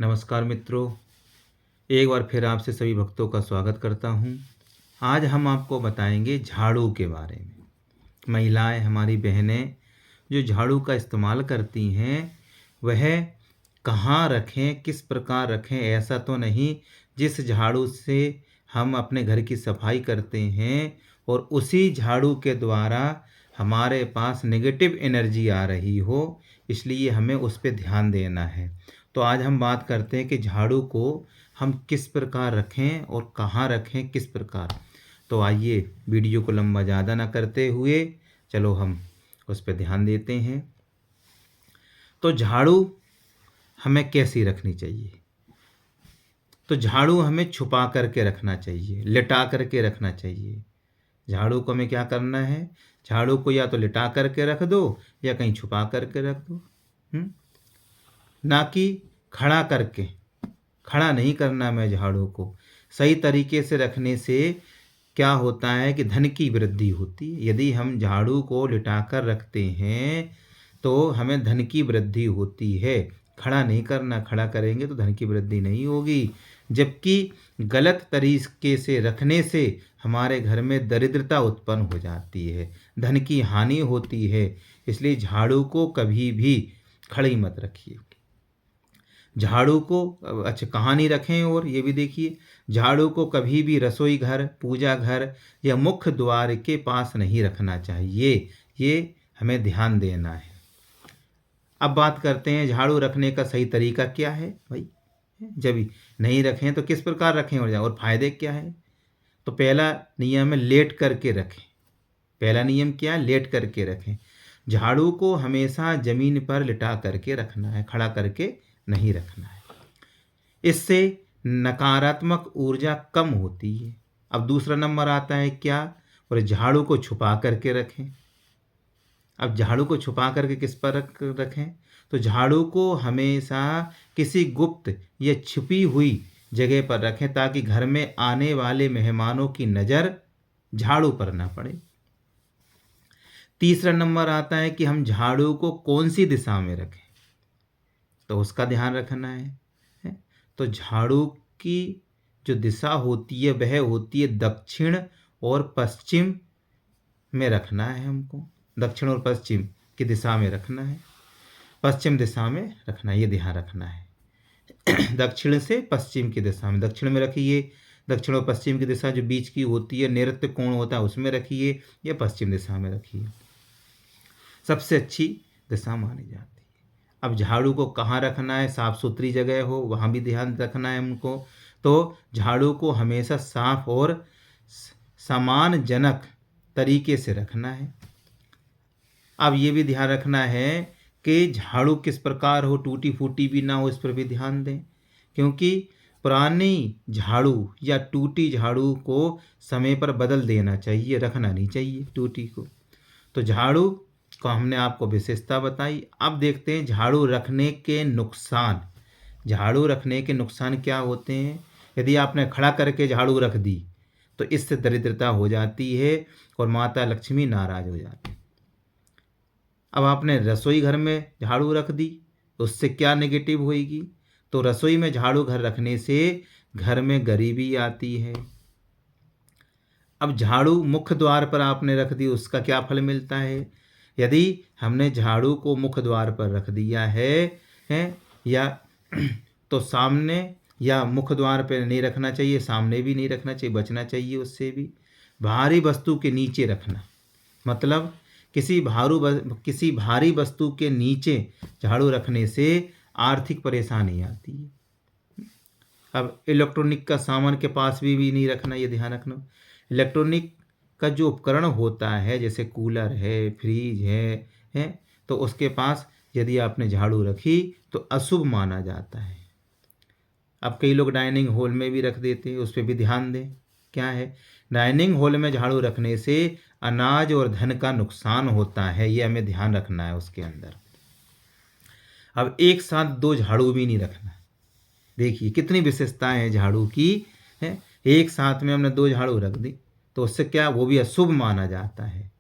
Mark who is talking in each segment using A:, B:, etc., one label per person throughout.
A: नमस्कार मित्रों, एक बार फिर आपसे सभी भक्तों का स्वागत करता हूँ। आज हम आपको बताएंगे झाड़ू के बारे में। महिलाएं, हमारी बहनें जो झाड़ू का इस्तेमाल करती हैं वह कहाँ रखें, किस प्रकार रखें। ऐसा तो नहीं जिस झाड़ू से हम अपने घर की सफाई करते हैं और उसी झाड़ू के द्वारा हमारे पास नेगेटिव एनर्जी आ रही हो, इसलिए हमें उस पर ध्यान देना है। तो आज हम बात करते हैं कि झाड़ू को हम किस प्रकार रखें और कहाँ रखें, किस प्रकार। तो आइए वीडियो को लंबा ज़्यादा ना करते हुए चलो हम उस पर ध्यान देते हैं। तो झाड़ू हमें कैसी रखनी चाहिए? तो झाड़ू हमें छुपा करके रखना चाहिए, लिटा करके रखना चाहिए। झाड़ू को हमें क्या करना है? झाड़ू को या तो लिटा करके रख दो या कहीं छुपा करके रख दो। ना कि खड़ा करके। खड़ा नहीं करना मैं झाड़ू को। सही तरीके से रखने से क्या होता है कि धन की वृद्धि होती है। यदि हम झाड़ू को लिटाकर रखते हैं तो हमें धन की वृद्धि होती है। खड़ा नहीं करना, खड़ा करेंगे तो धन की वृद्धि नहीं होगी। जबकि गलत तरीके से रखने से हमारे घर में दरिद्रता उत्पन्न हो जाती है, धन की हानि होती है। इसलिए झाड़ू को कभी भी खड़ी मत रखिए। झाड़ू को अच्छा कहाँ नहीं रखें, और ये भी देखिए, झाड़ू को कभी भी रसोई घर, पूजा घर या मुख्य द्वार के पास नहीं रखना चाहिए। ये हमें ध्यान देना है। अब बात करते हैं झाड़ू रखने का सही तरीका क्या है भाई। जब नहीं रखें तो किस प्रकार रखें और फायदे क्या है? तो पहला नियम है लेट करके रखें। पहला नियम क्या है? लेट करके रखें। झाड़ू को हमेशा जमीन पर लिटा करके रखना है, खड़ा करके नहीं रखना है। इससे नकारात्मक ऊर्जा कम होती है। अब दूसरा नंबर आता है क्या? और झाड़ू को छुपा करके रखें। अब झाड़ू को छुपा करके किस पर रखें? तो झाड़ू को हमेशा किसी गुप्त या छिपी हुई जगह पर रखें ताकि घर में आने वाले मेहमानों की नज़र झाड़ू पर ना पड़े। तीसरा नंबर आता है कि हम झाड़ू को कौन सी दिशा में रखें, तो उसका ध्यान रखना है। तो झाड़ू की जो दिशा होती है वह होती है दक्षिण और पश्चिम में रखना है। हमको दक्षिण और पश्चिम की दिशा में रखना है, पश्चिम दिशा में रखना है, ये ध्यान रखना है। दक्षिण से पश्चिम की दिशा में, दक्षिण में रखिए। दक्षिण और पश्चिम की दिशा जो बीच की होती है, नैऋत्य कोण होता है, उसमें रखिए या पश्चिम दिशा में रखिए। सबसे अच्छी दिशा मानी जाती है। अब झाड़ू को कहाँ रखना है? साफ सुथरी जगह हो वहाँ भी ध्यान रखना है हमको। तो झाड़ू को हमेशा साफ और सम्मानजनक तरीके से रखना है। अब ये भी ध्यान रखना है कि झाड़ू किस प्रकार हो, टूटी फूटी भी ना हो, इस पर भी ध्यान दें। क्योंकि पुरानी झाड़ू या टूटी झाड़ू को समय पर बदल देना चाहिए, रखना नहीं चाहिए टूटी को। तो झाड़ू को हमने आपको विशेषता बताई। अब देखते हैं झाड़ू रखने के नुकसान। झाड़ू रखने के नुकसान क्या होते हैं? यदि आपने खड़ा करके झाड़ू रख दी तो इससे दरिद्रता हो जाती है और माता लक्ष्मी नाराज हो जाती है। अब आपने रसोई घर में झाड़ू रख दी तो उससे क्या नेगेटिव होएगी? तो रसोई में झाड़ू घर रखने से घर में गरीबी आती है। अब झाड़ू मुख्य द्वार पर आपने रख दी, उसका क्या फल मिलता है? यदि हमने झाड़ू को मुख्य द्वार पर रख दिया है या तो सामने या मुख्य द्वार पर नहीं रखना चाहिए, सामने भी नहीं रखना चाहिए, बचना चाहिए उससे भी। भारी वस्तु के नीचे रखना, मतलब किसी भारी वस्तु के नीचे झाड़ू रखने से आर्थिक परेशानी आती है। अब इलेक्ट्रॉनिक का सामान के पास भी नहीं रखना, ये ध्यान रखना। इलेक्ट्रॉनिक का जो उपकरण होता है जैसे कूलर है, फ्रिज है, तो उसके पास यदि आपने झाड़ू रखी तो अशुभ माना जाता है। अब कई लोग डाइनिंग हॉल में भी रख देते हैं, उस पर भी ध्यान दें। क्या है? डाइनिंग हॉल में झाड़ू रखने से अनाज और धन का नुकसान होता है, ये हमें ध्यान रखना है उसके अंदर। अब एक साथ दो झाड़ू भी नहीं रखना। देखिए कितनी विशेषताएं हैं झाड़ू की है। एक साथ में हमने दो झाड़ू रख दी तो उससे क्या, वो भी अशुभ माना जाता है।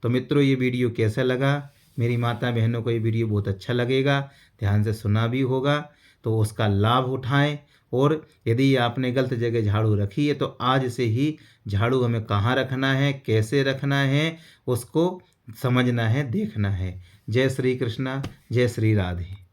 A: तो मित्रों, ये वीडियो कैसा लगा? मेरी माता बहनों को ये वीडियो बहुत अच्छा लगेगा, ध्यान से सुना भी होगा। तो उसका लाभ उठाएं। और यदि आपने गलत जगह झाड़ू रखी है तो आज से ही झाड़ू हमें कहाँ रखना है, कैसे रखना है, उसको समझना है, देखना है। जय श्री कृष्णा, जय श्री राधे।